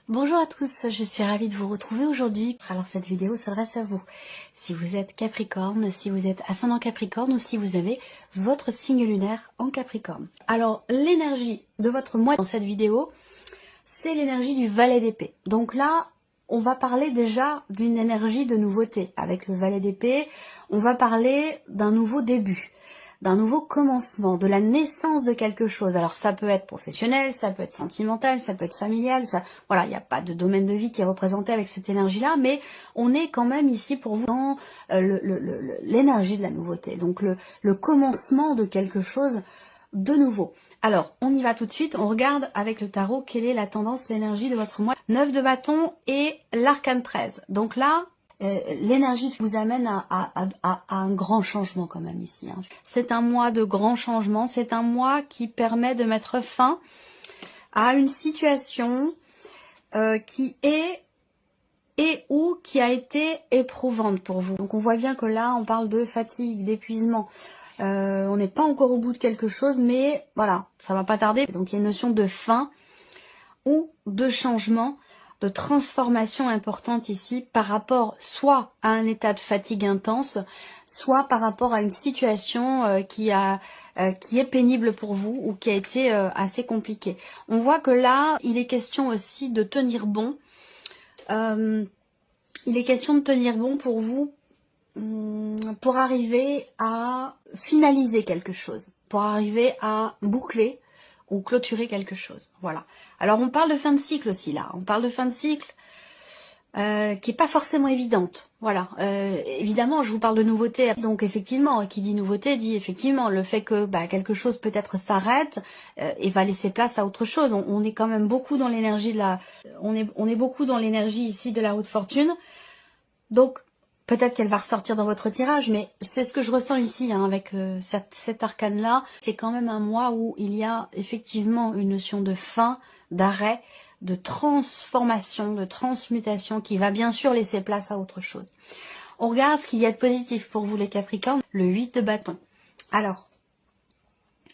Bonjour à tous, je suis ravie de vous retrouver aujourd'hui. Alors cette vidéo s'adresse à vous. Si vous êtes Capricorne, si vous êtes ascendant Capricorne ou si vous avez votre signe lunaire en Capricorne. Alors l'énergie de votre mois dans cette vidéo, c'est l'énergie du Valet d'épée. Donc là, on va parler déjà d'une énergie de nouveauté. Avec le Valet d'épée, on va parler d'un nouveau début, d'un nouveau commencement, de la naissance de quelque chose. Alors ça peut être professionnel, ça peut être sentimental, ça peut être familial, voilà, il n'y a pas de domaine de vie qui est représenté avec cette énergie-là, mais on est quand même ici pour vous dans l'énergie de la nouveauté, donc le commencement de quelque chose de nouveau. Alors, on y va tout de suite, on regarde avec le tarot quelle est la tendance, l'énergie de votre mois. 9 de bâton et l'arcane 13. Donc là, l'énergie vous amène à un grand changement quand même ici. Hein. C'est un mois de grand changement, c'est un mois qui permet de mettre fin à une situation qui est et ou qui a été éprouvante pour vous. Donc on voit bien que là, on parle de fatigue, d'épuisement. On n'est pas encore au bout de quelque chose, mais voilà, ça va pas tarder. Donc il y a une notion de fin ou de changement, de transformation importante ici par rapport soit à un état de fatigue intense, soit par rapport à une situation qui est pénible pour vous ou qui a été assez compliquée. On voit que là, il est question aussi de tenir bon. Il est question de tenir bon pour vous pour arriver à finaliser quelque chose, pour arriver à boucler ou clôturer quelque chose. Voilà. Alors on parle de fin de cycle aussi là. On parle de fin de cycle qui est pas forcément évidente. Voilà. Évidemment, je vous parle de nouveauté. Donc effectivement, qui dit nouveauté dit effectivement le fait que quelque chose peut-être s'arrête et va laisser place à autre chose. On est quand même beaucoup dans l'énergie de la. On est beaucoup dans l'énergie ici de la haute fortune. Donc peut-être qu'elle va ressortir dans votre tirage, mais c'est ce que je ressens ici hein, avec cet arcane-là. C'est quand même un mois où il y a effectivement une notion de fin, d'arrêt, de transformation, de transmutation qui va bien sûr laisser place à autre chose. On regarde ce qu'il y a de positif pour vous les Capricornes, le 8 de bâton. Alors,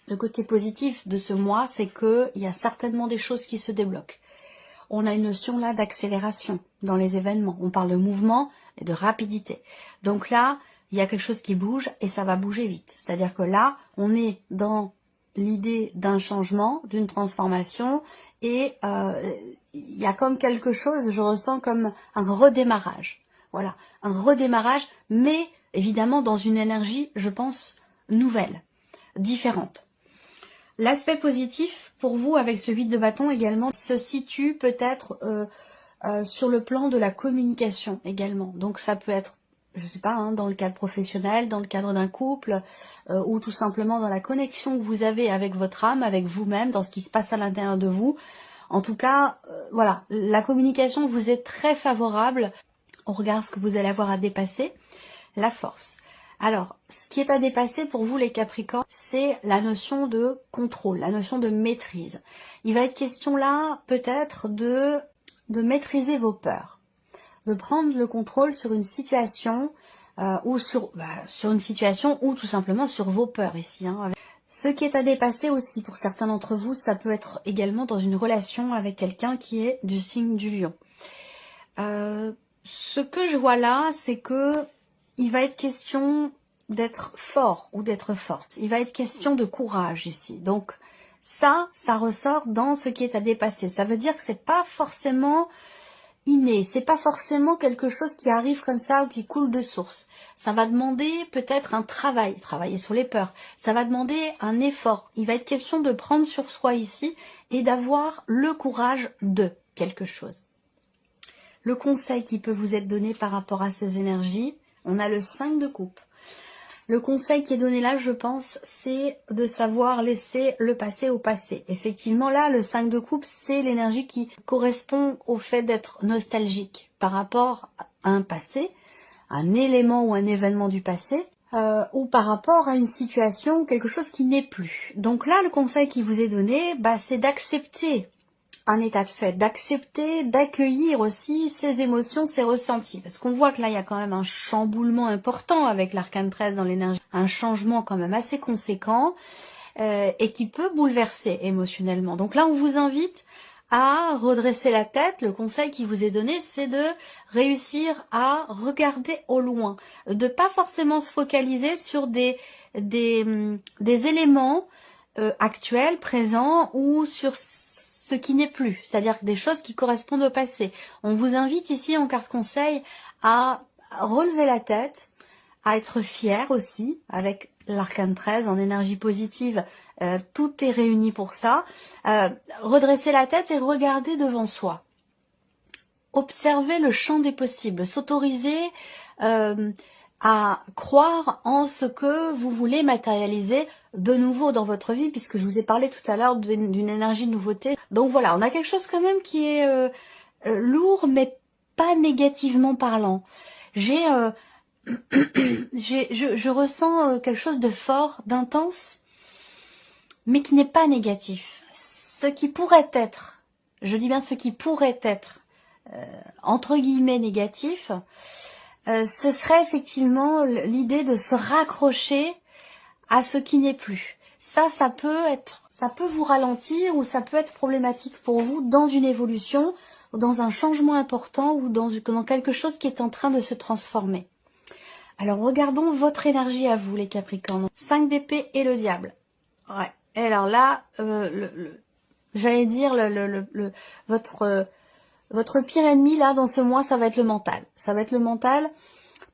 le côté positif de ce mois, c'est qu'il y a certainement des choses qui se débloquent. On a une notion là d'accélération dans les événements. On parle de mouvement et de rapidité. Donc là, il y a quelque chose qui bouge et ça va bouger vite. C'est-à-dire que là, on est dans l'idée d'un changement, d'une transformation et il y a comme quelque chose, je ressens comme un redémarrage. Voilà, un redémarrage, mais évidemment dans une énergie, je pense, nouvelle, différente. L'aspect positif pour vous avec ce 8 de bâton également se situe peut-être sur le plan de la communication également. Donc ça peut être, je sais pas, hein, dans le cadre professionnel, dans le cadre d'un couple ou tout simplement dans la connexion que vous avez avec votre âme, avec vous-même, dans ce qui se passe à l'intérieur de vous. En tout cas, voilà, la communication vous est très favorable. On regarde ce que vous allez avoir à dépasser. La force. Alors, ce qui est à dépasser pour vous les Capricornes, c'est la notion de contrôle, la notion de maîtrise. Il va être question là, peut-être, de maîtriser vos peurs, de prendre le contrôle sur une situation ou sur une situation ou tout simplement sur vos peurs ici. Hein. Ce qui est à dépasser aussi pour certains d'entre vous, ça peut être également dans une relation avec quelqu'un qui est du signe du lion. Ce que je vois là, c'est que il va être question d'être fort ou d'être forte. Il va être question de courage ici. Donc ça ressort dans ce qui est à dépasser. Ça veut dire que c'est pas forcément inné, c'est pas forcément quelque chose qui arrive comme ça ou qui coule de source. Ça va demander peut-être un travailler sur les peurs. Ça va demander un effort. Il va être question de prendre sur soi ici et d'avoir le courage de quelque chose. Le conseil qui peut vous être donné par rapport à ces énergies, on a le 5 de coupe. Le conseil qui est donné là, je pense, c'est de savoir laisser le passé au passé. Effectivement, là, le 5 de coupe, c'est l'énergie qui correspond au fait d'être nostalgique par rapport à un passé, un élément ou un événement du passé, ou par rapport à une situation ou quelque chose qui n'est plus. Donc là, le conseil qui vous est donné, c'est d'accepter un état de fait, d'accepter, d'accueillir aussi ses émotions, ses ressentis. Parce qu'on voit que là, il y a quand même un chamboulement important avec l'arcane 13 dans l'énergie. Un changement quand même assez conséquent et qui peut bouleverser émotionnellement. Donc là, on vous invite à redresser la tête. Le conseil qui vous est donné, c'est de réussir à regarder au loin, de pas forcément se focaliser sur des éléments actuels, présents, ou sur ce qui n'est plus, c'est-à-dire des choses qui correspondent au passé. On vous invite ici en carte conseil à relever la tête, à être fier aussi, avec l'arcane 13 en énergie positive, tout est réuni pour ça. Redresser la tête et regarder devant soi. Observer le champ des possibles, s'autoriser à croire en ce que vous voulez matérialiser de nouveau dans votre vie, puisque je vous ai parlé tout à l'heure d'une énergie de nouveauté. Donc voilà, on a quelque chose quand même qui est lourd, mais pas négativement parlant. Je ressens quelque chose de fort, d'intense, mais qui n'est pas négatif. Ce qui pourrait être, je dis bien ce qui pourrait être, entre guillemets négatif, ce serait effectivement l'idée de se raccrocher à ce qui n'est plus. Ça peut vous ralentir, ou ça peut être problématique pour vous dans une évolution, dans un changement important, ou dans quelque chose qui est en train de se transformer. Alors regardons votre énergie à vous, les Capricornes. 5 d'épée et le diable. Ouais. Et alors là, j'allais dire votre pire ennemi là dans ce mois, ça va être le mental. Ça va être le mental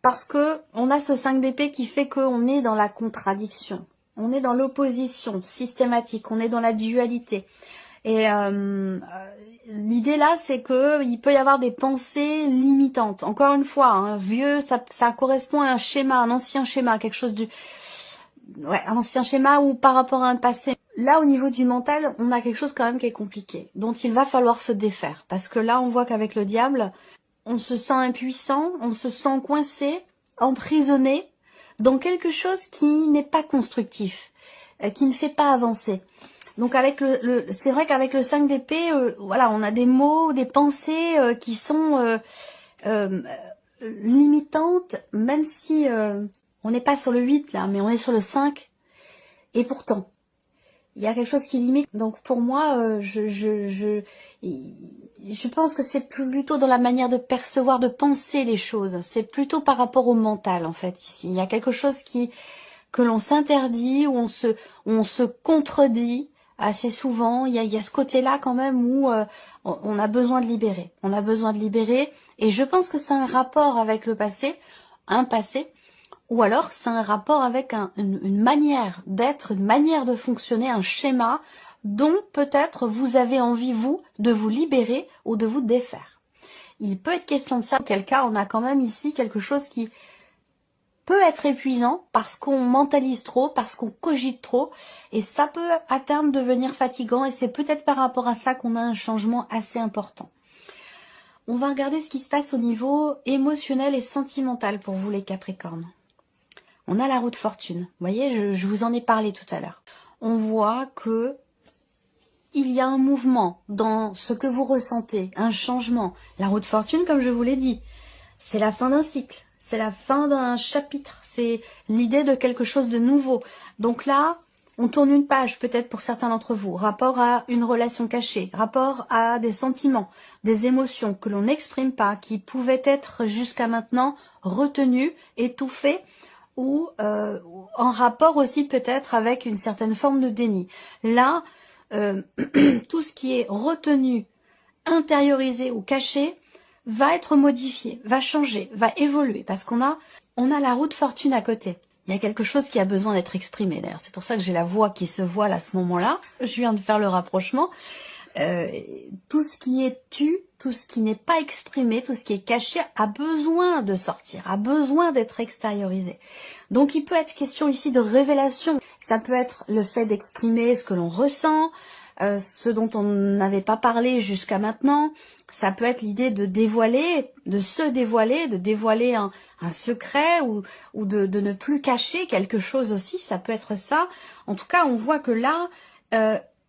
parce que on a ce 5 d'épée qui fait qu'on est dans la contradiction. On est dans l'opposition systématique, on est dans la dualité. Et l'idée là, c'est que il peut y avoir des pensées limitantes. Encore une fois, un vieux, ça correspond à un schéma, un ancien schéma, quelque chose un ancien schéma, ou par rapport à un passé. Là, au niveau du mental, on a quelque chose quand même qui est compliqué, dont il va falloir se défaire. Parce que là, on voit qu'avec le diable, on se sent impuissant, on se sent coincé, emprisonné dans quelque chose qui n'est pas constructif, qui ne fait pas avancer. Donc avec c'est vrai qu'avec le 5 d'épée, voilà, on a des mots, des pensées qui sont limitantes, même si on n'est pas sur le 8 là, mais on est sur le 5. Et pourtant, il y a quelque chose qui limite. Donc pour moi, je pense que c'est plutôt dans la manière de percevoir, de penser les choses. C'est plutôt par rapport au mental en fait ici. Il y a quelque chose que l'on s'interdit, où on se contredit assez souvent. Il y a ce côté-là quand même où on a besoin de libérer. On a besoin de libérer. Et je pense que c'est un rapport avec le passé, un passé, ou alors c'est un rapport avec une manière d'être, une manière de fonctionner, un schéma dont peut-être vous avez envie, vous, de vous libérer ou de vous défaire. Il peut être question de ça, auquel cas on a quand même ici quelque chose qui peut être épuisant parce qu'on mentalise trop, parce qu'on cogite trop, et ça peut à terme devenir fatigant, et c'est peut-être par rapport à ça qu'on a un changement assez important. On va regarder ce qui se passe au niveau émotionnel et sentimental pour vous les Capricornes. On a la roue de fortune. Vous voyez, je vous en ai parlé tout à l'heure. On voit que il y a un mouvement dans ce que vous ressentez, un changement. La roue de fortune, comme je vous l'ai dit, c'est la fin d'un cycle, c'est la fin d'un chapitre, c'est l'idée de quelque chose de nouveau. Donc là, on tourne une page peut-être pour certains d'entre vous, rapport à une relation cachée, rapport à des sentiments, des émotions que l'on n'exprime pas, qui pouvaient être jusqu'à maintenant retenues, étouffées, ou en rapport aussi peut-être avec une certaine forme de déni. Là, tout ce qui est retenu, intériorisé ou caché va être modifié, va changer, va évoluer, parce qu'on a la roue de fortune à côté. Il y a quelque chose qui a besoin d'être exprimé d'ailleurs. C'est pour ça que j'ai la voix qui se voile à ce moment-là. Je viens de faire le rapprochement. Tout ce qui est tu, tout ce qui n'est pas exprimé, tout ce qui est caché a besoin de sortir, a besoin d'être extériorisé. Donc il peut être question ici de révélation. Ça peut être le fait d'exprimer ce que l'on ressent, ce dont on n'avait pas parlé jusqu'à maintenant. Ça peut être l'idée de dévoiler, de se dévoiler, de dévoiler un secret, ou de ne plus cacher quelque chose aussi. Ça peut être ça. En tout cas, on voit que là,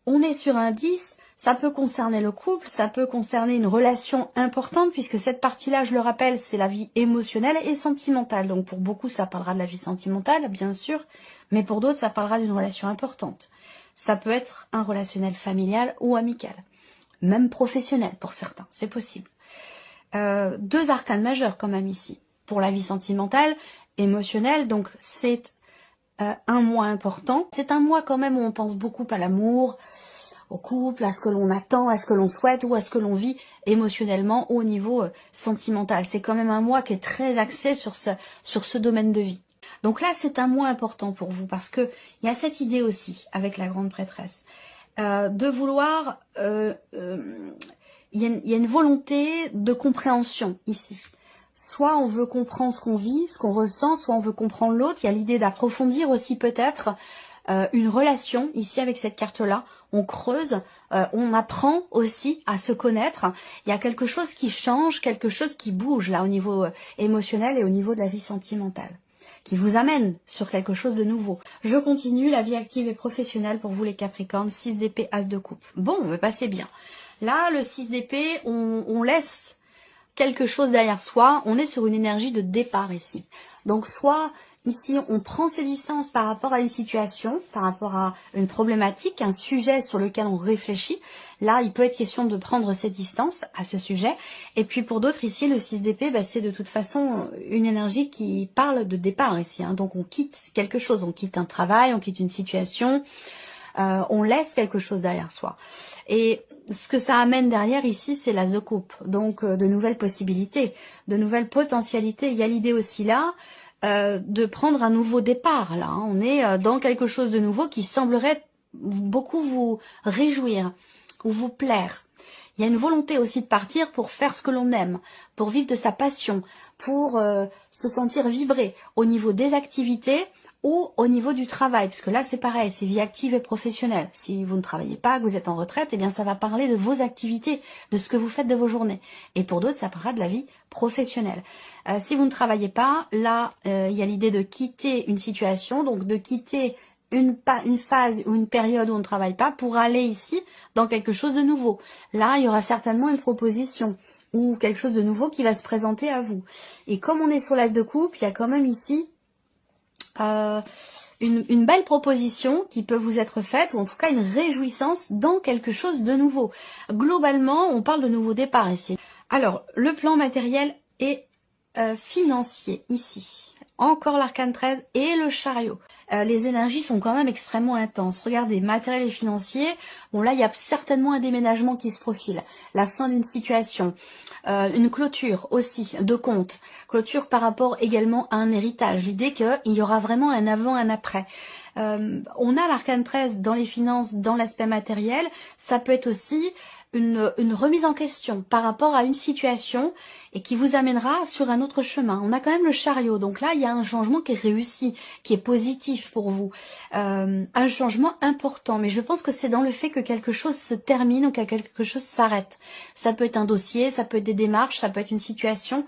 on est sur un 10. Ça peut concerner le couple, ça peut concerner une relation importante, puisque cette partie-là, je le rappelle, c'est la vie émotionnelle et sentimentale. Donc pour beaucoup, ça parlera de la vie sentimentale, bien sûr, mais pour d'autres, ça parlera d'une relation importante. Ça peut être un relationnel familial ou amical. même professionnelle pour certains, c'est possible. 2 arcanes majeurs quand même ici, pour la vie sentimentale, émotionnelle, donc c'est un mois important. C'est un mois quand même où on pense beaucoup à l'amour, au couple, à ce que l'on attend, à ce que l'on souhaite ou à ce que l'on vit émotionnellement au niveau sentimental. C'est quand même un mois qui est très axé sur ce domaine de vie. Donc là, c'est un mois important pour vous parce que il y a cette idée aussi avec la grande prêtresse de vouloir, il y a une volonté de compréhension ici. Soit on veut comprendre ce qu'on vit, ce qu'on ressent, soit on veut comprendre l'autre. Il y a l'idée d'approfondir aussi peut-être une relation ici avec cette carte-là. On creuse, on apprend aussi à se connaître. Il y a quelque chose qui change, quelque chose qui bouge là au niveau émotionnel et au niveau de la vie sentimentale, qui vous amène sur quelque chose de nouveau. Je continue, la vie active et professionnelle pour vous les Capricornes, 6 d'épée, As de coupe. Bon, bah c'est bien. Là, le 6 d'épée, on laisse quelque chose derrière soi, on est sur une énergie de départ ici. Donc soit ici on prend ses distances par rapport à une situation, par rapport à une problématique, un sujet sur lequel on réfléchit. Là il peut être question de prendre ses distances à ce sujet. Et puis pour d'autres ici le 6 d'épée, bah, c'est de toute façon une énergie qui parle de départ ici. Donc on quitte quelque chose, on quitte un travail, on quitte une situation. On laisse quelque chose derrière soi. Et ce que ça amène derrière ici, c'est l'As de coupe. Donc de nouvelles possibilités, de nouvelles potentialités. Il y a l'idée aussi là de prendre un nouveau départ. Là, on est dans quelque chose de nouveau qui semblerait beaucoup vous réjouir ou vous plaire. Il y a une volonté aussi de partir pour faire ce que l'on aime, pour vivre de sa passion, pour se sentir vibrer au niveau des activités ou au niveau du travail, parce que là c'est pareil, c'est vie active et professionnelle. Si vous ne travaillez pas, que vous êtes en retraite, eh bien ça va parler de vos activités, de ce que vous faites de vos journées. Et pour d'autres, ça parlera de la vie professionnelle. Si vous ne travaillez pas, là il y a l'idée de quitter une situation, donc de quitter une phase ou une période où on ne travaille pas pour aller ici dans quelque chose de nouveau. Là, il y aura certainement une proposition ou quelque chose de nouveau qui va se présenter à vous. Et comme on est sur l'As de coupe, il y a quand même ici une belle proposition qui peut vous être faite, ou en tout cas une réjouissance dans quelque chose de nouveau. Globalement, on parle de nouveau départ ici. Alors, le plan matériel et financier ici. Encore l'arcane 13 et le chariot. Les énergies sont quand même extrêmement intenses. Regardez, matériel et financier. Bon là, il y a certainement un déménagement qui se profile. La fin d'une situation. Une clôture aussi de compte. Clôture par rapport également à un héritage. L'idée qu'il y aura vraiment un avant, un après. On a l'arcane 13 dans les finances, dans l'aspect matériel. Ça peut être aussi une remise en question par rapport à une situation et qui vous amènera sur un autre chemin. On a quand même le chariot, donc là il y a un changement qui est réussi, qui est positif pour vous, un changement important, mais je pense que c'est dans le fait que quelque chose se termine ou que quelque chose s'arrête. Ça peut être un dossier, ça peut être des démarches, ça peut être une situation,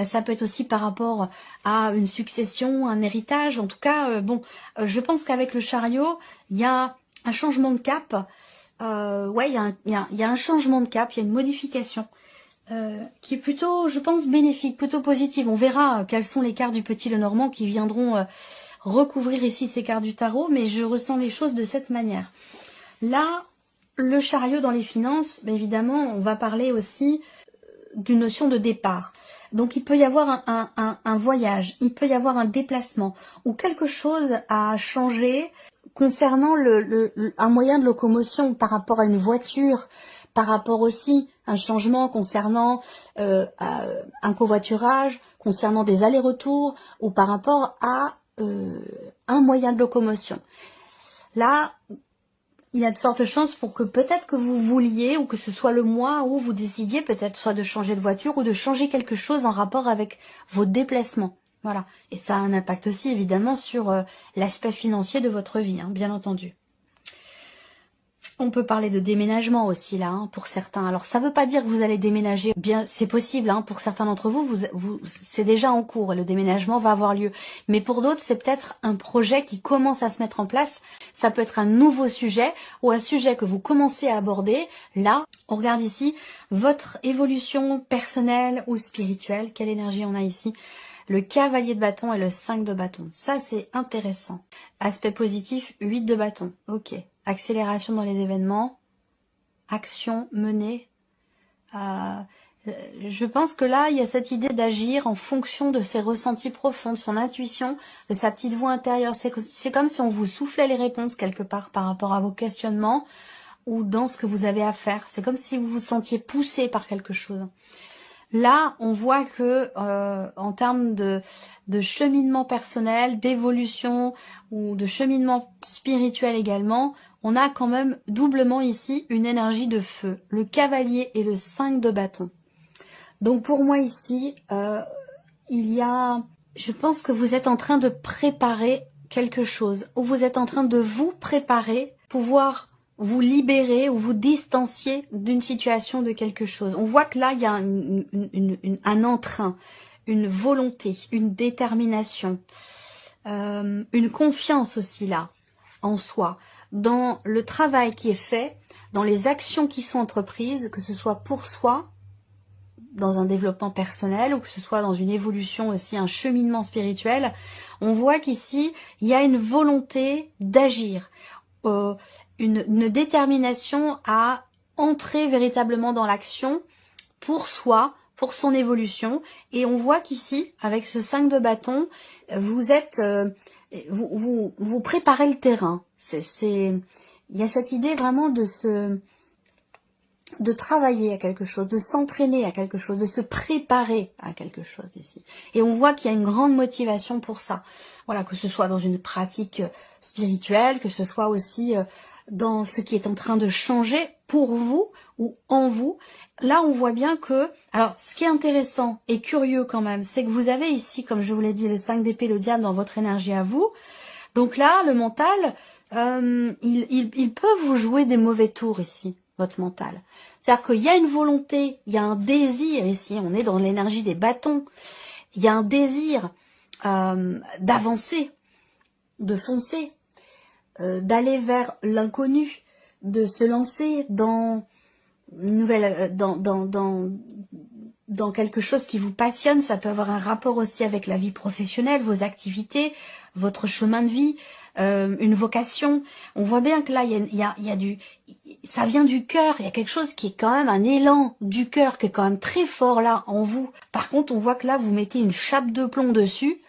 ça peut être aussi par rapport à une succession, un héritage. En tout cas, je pense qu'avec le chariot, il y a un changement de cap. Ouais, il y a un changement de cap, il y a une modification qui est plutôt, je pense, bénéfique, plutôt positive. On verra quelles sont les cartes du Petit Lenormand qui viendront recouvrir ici ces cartes du tarot, mais je ressens les choses de cette manière. Là, le chariot dans les finances, évidemment, on va parler aussi d'une notion de départ. Donc il peut y avoir un voyage, il peut y avoir un déplacement, ou quelque chose a changé concernant un moyen de locomotion par rapport à une voiture, par rapport aussi à un changement concernant un covoiturage, concernant des allers-retours, ou par rapport à un moyen de locomotion. Là, il y a de fortes chances pour que peut-être que vous vouliez, ou que ce soit le mois où vous décidiez peut-être soit de changer de voiture ou de changer quelque chose en rapport avec vos déplacements. Voilà. Et ça a un impact aussi évidemment sur l'aspect financier de votre vie, hein, bien entendu. On peut parler de déménagement aussi là, hein, pour certains. Alors ça ne veut pas dire que vous allez déménager. Bien, c'est possible, hein, pour certains d'entre vous, c'est déjà en cours et le déménagement va avoir lieu. Mais pour d'autres, c'est peut-être un projet qui commence à se mettre en place. Ça peut être un nouveau sujet ou un sujet que vous commencez à aborder. Là, on regarde ici votre évolution personnelle ou spirituelle. Quelle énergie on a ici? Le cavalier de bâton et le 5 de bâton. Ça, c'est intéressant. Aspect positif, 8 de bâton. Ok. Accélération dans les événements. action menée. Je pense que là, il y a cette idée d'agir en fonction de ses ressentis profonds, de son intuition, de sa petite voix intérieure. C'est comme si on vous soufflait les réponses quelque part par rapport à vos questionnements ou dans ce que vous avez à faire. C'est comme si vous vous sentiez poussé par quelque chose. Là, on voit que en termes de cheminement personnel, d'évolution ou de cheminement spirituel également, on a quand même doublement ici une énergie de feu, le cavalier et le 5 de bâton. Donc pour moi ici, je pense que vous êtes en train de préparer quelque chose, ou vous êtes en train de vous préparer, pouvoir vous libérer ou vous distancier d'une situation, de quelque chose. On voit que là, il y a un entrain, une volonté, une détermination, une confiance aussi là, en soi, dans le travail qui est fait, dans les actions qui sont entreprises, que ce soit pour soi, dans un développement personnel, ou que ce soit dans une évolution aussi, un cheminement spirituel. On voit qu'ici, il y a une volonté d'agir, une détermination à entrer véritablement dans l'action pour soi, pour son évolution. Et on voit qu'ici, avec ce 5 de bâton, vous êtes, vous préparez le terrain. Il y a cette idée vraiment de travailler à quelque chose, de s'entraîner à quelque chose, de se préparer à quelque chose ici. Et on voit qu'il y a une grande motivation pour ça. Voilà, que ce soit dans une pratique spirituelle, que ce soit aussi dans ce qui est en train de changer pour vous ou en vous. Là, on voit bien que... Alors, ce qui est intéressant et curieux quand même, c'est que vous avez ici, comme je vous l'ai dit, le 5 d'épée, le diable dans votre énergie à vous. Donc là, le mental, il peut vous jouer des mauvais tours ici, votre mental. C'est-à-dire qu'il y a une volonté, il y a un désir ici, on est dans l'énergie des bâtons, il y a un désir d'avancer, de foncer, d'aller vers l'inconnu, de se lancer dans une nouvelle, dans quelque chose qui vous passionne. Ça peut avoir un rapport aussi avec la vie professionnelle, vos activités, votre chemin de vie, une vocation. On voit bien que là, il y a du... Ça vient du cœur, il y a quelque chose qui est quand même un élan du cœur, qui est quand même très fort là en vous. Par contre, on voit que là, vous mettez une chape de plomb dessus,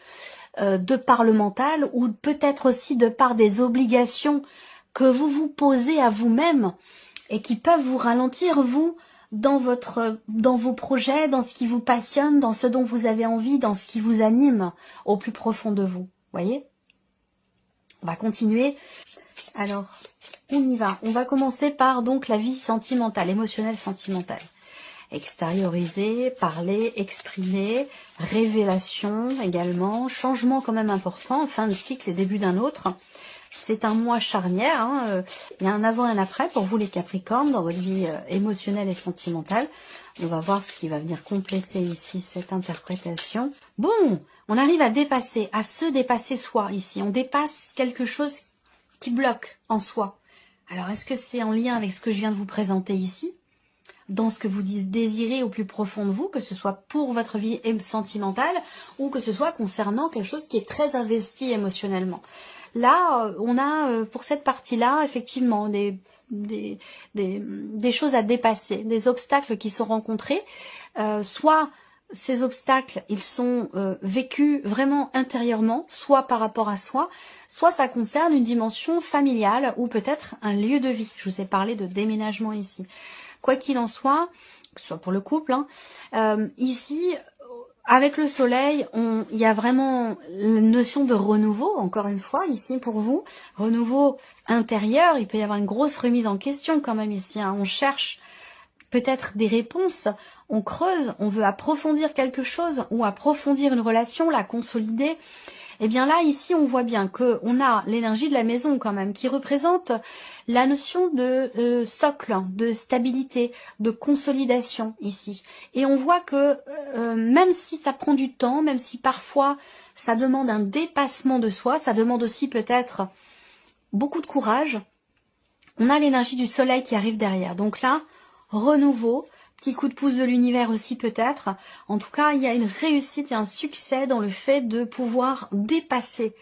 de par le mental, ou peut-être aussi de par des obligations que vous vous posez à vous-même, et qui peuvent vous ralentir, vous, dans vos projets, dans ce qui vous passionne, dans ce dont vous avez envie, dans ce qui vous anime au plus profond de vous. Voyez ? On va continuer. Alors, on y va. On va commencer par donc la vie sentimentale, émotionnelle, sentimentale. Extérioriser, parler, exprimer, révélation également, changement quand même important, fin de cycle et début d'un autre. C'est un mois charnière, hein. Il y a un avant et un après pour vous les Capricornes dans votre vie émotionnelle et sentimentale. On va voir ce qui va venir compléter ici cette interprétation. Bon, on arrive à dépasser, à se dépasser soi ici. On dépasse quelque chose qui bloque en soi. Alors, est-ce que c'est en lien avec ce que je viens de vous présenter ici, dans ce que vous désirez au plus profond de vous, que ce soit pour votre vie sentimentale ou que ce soit concernant quelque chose qui est très investi émotionnellement. Là, on a pour cette partie-là, effectivement, des choses à dépasser, des obstacles qui sont rencontrés. Soit ces obstacles, ils sont vécus vraiment intérieurement, soit par rapport à soi, soit ça concerne une dimension familiale ou peut-être un lieu de vie. Je vous ai parlé de déménagement ici. Quoi qu'il en soit, que ce soit pour le couple, hein, ici... Avec le soleil, il y a vraiment la notion de renouveau, encore une fois, ici pour vous. Renouveau intérieur, il peut y avoir une grosse remise en question quand même ici. Hein. On cherche peut-être des réponses, on creuse, on veut approfondir quelque chose ou approfondir une relation, la consolider. Et bien là, ici, on voit bien qu'on a l'énergie de la maison quand même, qui représente la notion de socle, de stabilité, de consolidation ici. Et on voit que même si ça prend du temps, même si parfois ça demande un dépassement de soi, ça demande aussi peut-être beaucoup de courage, on a l'énergie du soleil qui arrive derrière. Donc là, renouveau, petit coup de pouce de l'univers aussi peut-être. En tout cas, il y a une réussite et un succès dans le fait de pouvoir dépasser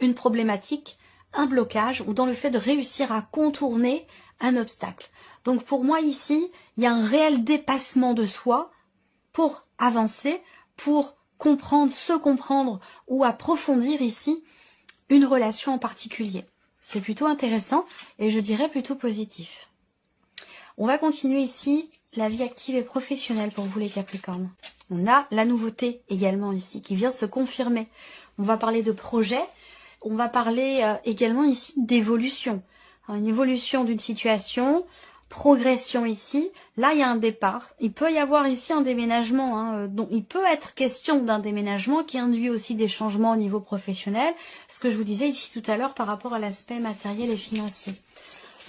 une problématique, un blocage, ou dans le fait de réussir à contourner un obstacle. Donc pour moi ici, il y a un réel dépassement de soi pour avancer, pour comprendre, se comprendre ou approfondir ici une relation en particulier. C'est plutôt intéressant et je dirais plutôt positif. On va continuer ici la vie active et professionnelle pour vous les Capricornes. On a la nouveauté également ici qui vient se confirmer. On va parler de projet, on va parler également ici d'évolution. Une évolution d'une situation, progression ici. Là, il y a un départ. Il peut y avoir ici un déménagement. Donc, il peut être question d'un déménagement qui induit aussi des changements au niveau professionnel. Ce que je vous disais ici tout à l'heure par rapport à l'aspect matériel et financier.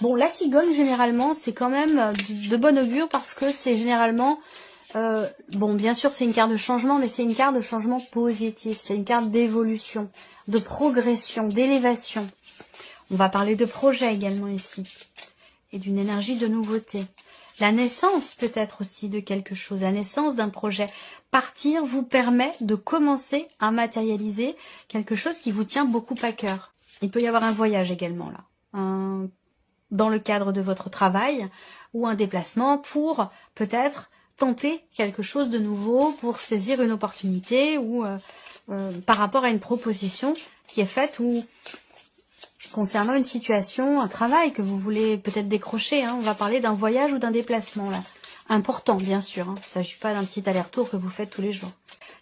Bon, la cigogne, généralement, c'est quand même de bon augure parce que c'est généralement... bon, bien sûr, c'est une carte de changement, mais c'est une carte de changement positif. C'est une carte d'évolution, de progression, d'élévation. On va parler de projet également ici. Et d'une énergie de nouveauté. La naissance peut-être aussi de quelque chose, la naissance d'un projet. Partir vous permet de commencer à matérialiser quelque chose qui vous tient beaucoup à cœur. Il peut y avoir un voyage également là. Dans le cadre de votre travail ou un déplacement pour peut-être tenter quelque chose de nouveau, pour saisir une opportunité ou par rapport à une proposition qui est faite ou concernant une situation, un travail que vous voulez peut-être décrocher. On va parler d'un voyage ou d'un déplacement là. Important bien sûr, il ne s'agit pas d'un petit aller-retour que vous faites tous les jours.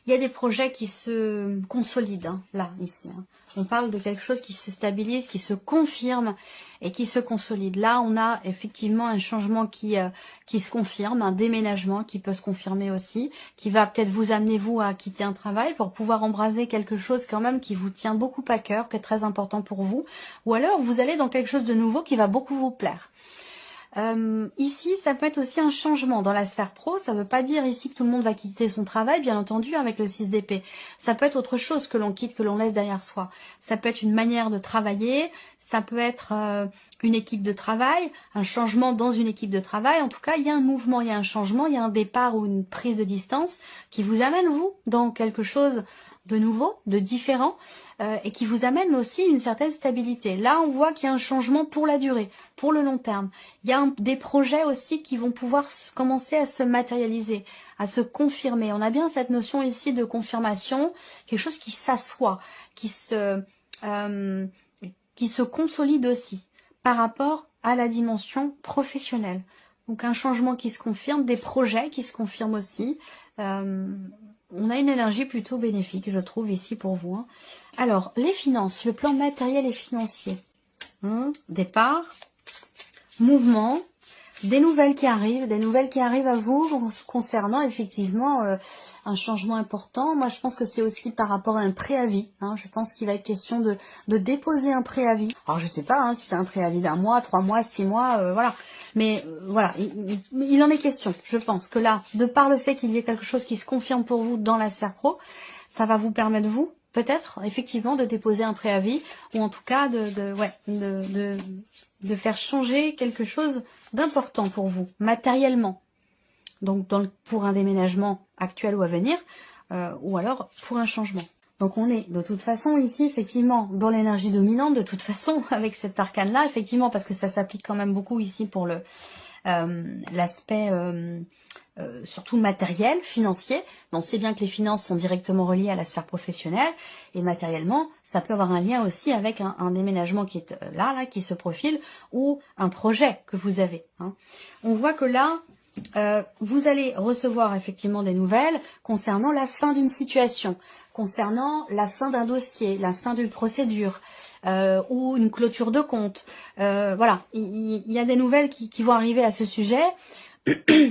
Il y a des projets qui se consolident, là, ici. On parle de quelque chose qui se stabilise, qui se confirme et qui se consolide. Là, on a effectivement un changement qui se confirme, un déménagement qui peut se confirmer aussi, qui va peut-être vous amener, vous, à quitter un travail pour pouvoir embraser quelque chose quand même qui vous tient beaucoup à cœur, qui est très important pour vous. Ou alors, vous allez dans quelque chose de nouveau qui va beaucoup vous plaire. Ici, ça peut être aussi un changement dans la sphère pro. Ça ne veut pas dire ici que tout le monde va quitter son travail, bien entendu, avec le 6 d'épée. Ça peut être autre chose que l'on quitte, que l'on laisse derrière soi. Ça peut être une manière de travailler, ça peut être une équipe de travail, un changement dans une équipe de travail. En tout cas, il y a un mouvement, il y a un changement, il y a un départ ou une prise de distance qui vous amène, vous, dans quelque chose de nouveau, de différent, et qui vous amène aussi une certaine stabilité. Là, on voit qu'il y a un changement pour la durée, pour le long terme. Il y a des projets aussi qui vont pouvoir commencer à se matérialiser, à se confirmer. On a bien cette notion ici de confirmation, quelque chose qui s'assoit, qui se consolide aussi par rapport à la dimension professionnelle. Donc un changement qui se confirme, des projets qui se confirment aussi. On a une énergie plutôt bénéfique, je trouve, ici pour vous. Alors, les finances, le plan matériel et financier. Départ, mouvement, des nouvelles qui arrivent à vous concernant effectivement un changement important. Moi, je pense que c'est aussi par rapport à un préavis. Je pense qu'il va être question de déposer un préavis. Alors, je sais pas si c'est un préavis d'1 mois, 3 mois, 6 mois, voilà. Mais voilà, il en est question. Je pense que là, de par le fait qu'il y ait quelque chose qui se confirme pour vous dans la sphère pro, ça va vous permettre, vous, peut-être, effectivement, de déposer un préavis, ou en tout cas de faire changer quelque chose d'important pour vous, matériellement. Donc, pour un déménagement actuel ou à venir, ou alors pour un changement. Donc on est de toute façon ici effectivement dans l'énergie dominante, de toute façon avec cet arcane-là, effectivement parce que ça s'applique quand même beaucoup ici pour l'aspect surtout matériel, financier. On sait bien que les finances sont directement reliées à la sphère professionnelle et matériellement, ça peut avoir un lien aussi avec un déménagement qui est là, qui se profile ou un projet que vous avez. On voit que là, vous allez recevoir effectivement des nouvelles concernant la fin d'une situation, concernant la fin d'un dossier, la fin d'une procédure ou une clôture de compte. Voilà, il y a des nouvelles qui vont arriver à ce sujet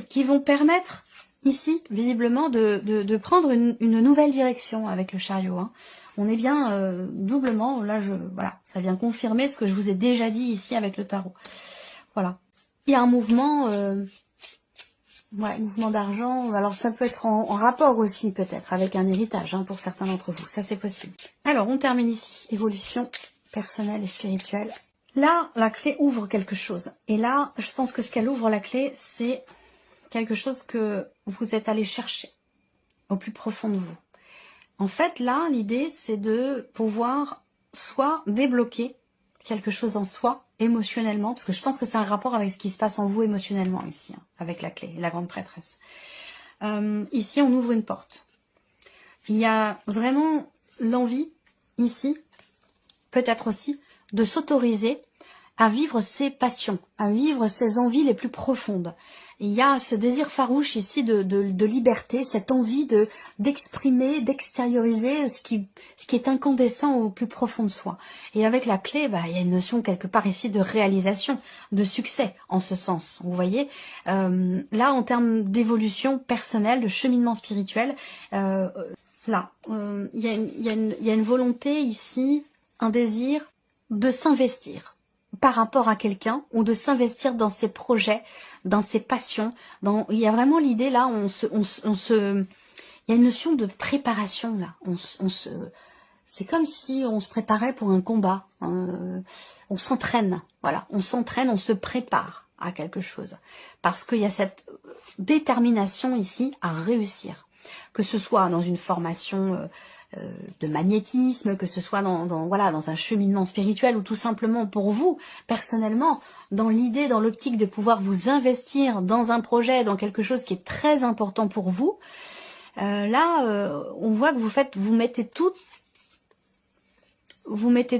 qui vont permettre ici visiblement de prendre une nouvelle direction avec le chariot. On est bien doublement, là voilà, ça vient confirmer ce que je vous ai déjà dit ici avec le tarot. Voilà, il y a un mouvement... mouvement d'argent, alors ça peut être en rapport aussi peut-être avec un héritage pour certains d'entre vous, ça c'est possible. Alors on termine ici, évolution personnelle et spirituelle. Là, la clé ouvre quelque chose. Et là, je pense que ce qu'elle ouvre, la clé, c'est quelque chose que vous êtes allé chercher au plus profond de vous. En fait, là, l'idée, c'est de pouvoir soit débloquer quelque chose en soi émotionnellement, parce que je pense que c'est un rapport avec ce qui se passe en vous émotionnellement ici, hein, avec la clé, la grande prêtresse. Ici, on ouvre une porte. Il y a vraiment l'envie, ici, peut-être aussi, de s'autoriser à vivre ses passions, à vivre ses envies les plus profondes. Il y a ce désir farouche ici de liberté, cette envie d'exprimer, d'extérioriser ce qui est incandescent au plus profond de soi. Et avec la clé, il y a une notion quelque part ici de réalisation, de succès en ce sens. Vous voyez, là en termes d'évolution personnelle, de cheminement spirituel, là, il y a une volonté ici, un désir de s'investir par rapport à quelqu'un ou de s'investir dans ses projets, dans ses passions. Il y a vraiment l'idée là, il y a une notion de préparation là. C'est comme si on se préparait pour un combat. On s'entraîne, voilà, on s'entraîne, on se prépare à quelque chose parce qu'il y a cette détermination ici à réussir, que ce soit dans une formation de magnétisme, que ce soit dans un cheminement spirituel ou tout simplement pour vous, personnellement, dans l'idée, dans l'optique de pouvoir vous investir dans un projet, dans quelque chose qui est très important pour vous. On voit que vous mettez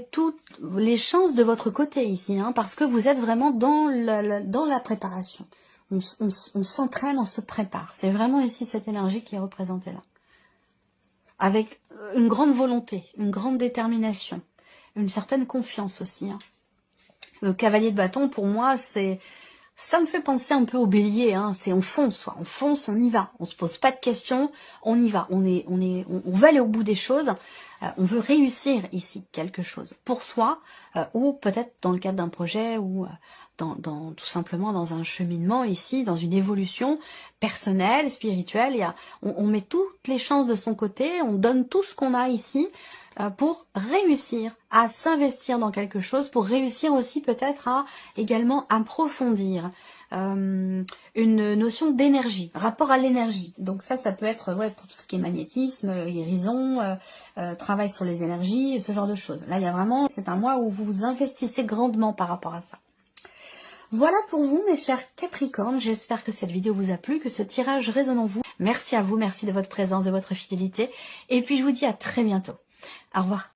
toutes les chances de votre côté ici, hein, parce que vous êtes vraiment dans la préparation. On s'entraîne, on se prépare. C'est vraiment ici cette énergie qui est représentée là. Avec une grande volonté, une grande détermination, une certaine confiance aussi. Hein. Le cavalier de bâton, pour moi, ça me fait penser un peu au bélier. Hein. C'est on fonce, on y va. On se pose pas de questions, on y va. On veut aller au bout des choses. On veut réussir ici quelque chose pour soi, ou peut-être dans le cadre d'un projet, ou tout simplement dans un cheminement ici, dans une évolution personnelle, spirituelle. On met toutes les chances de son côté, on donne tout ce qu'on a ici pour réussir à s'investir dans quelque chose, pour réussir aussi peut-être à également approfondir une notion d'énergie, rapport à l'énergie. Donc ça peut être pour tout ce qui est magnétisme, guérison, travail sur les énergies, ce genre de choses. Là, il y a vraiment, c'est un mois où vous vous investissez grandement par rapport à ça. Voilà pour vous, mes chers Capricornes. J'espère que cette vidéo vous a plu, que ce tirage résonne en vous. Merci à vous, merci de votre présence, de votre fidélité. Et puis, je vous dis à très bientôt. Au revoir.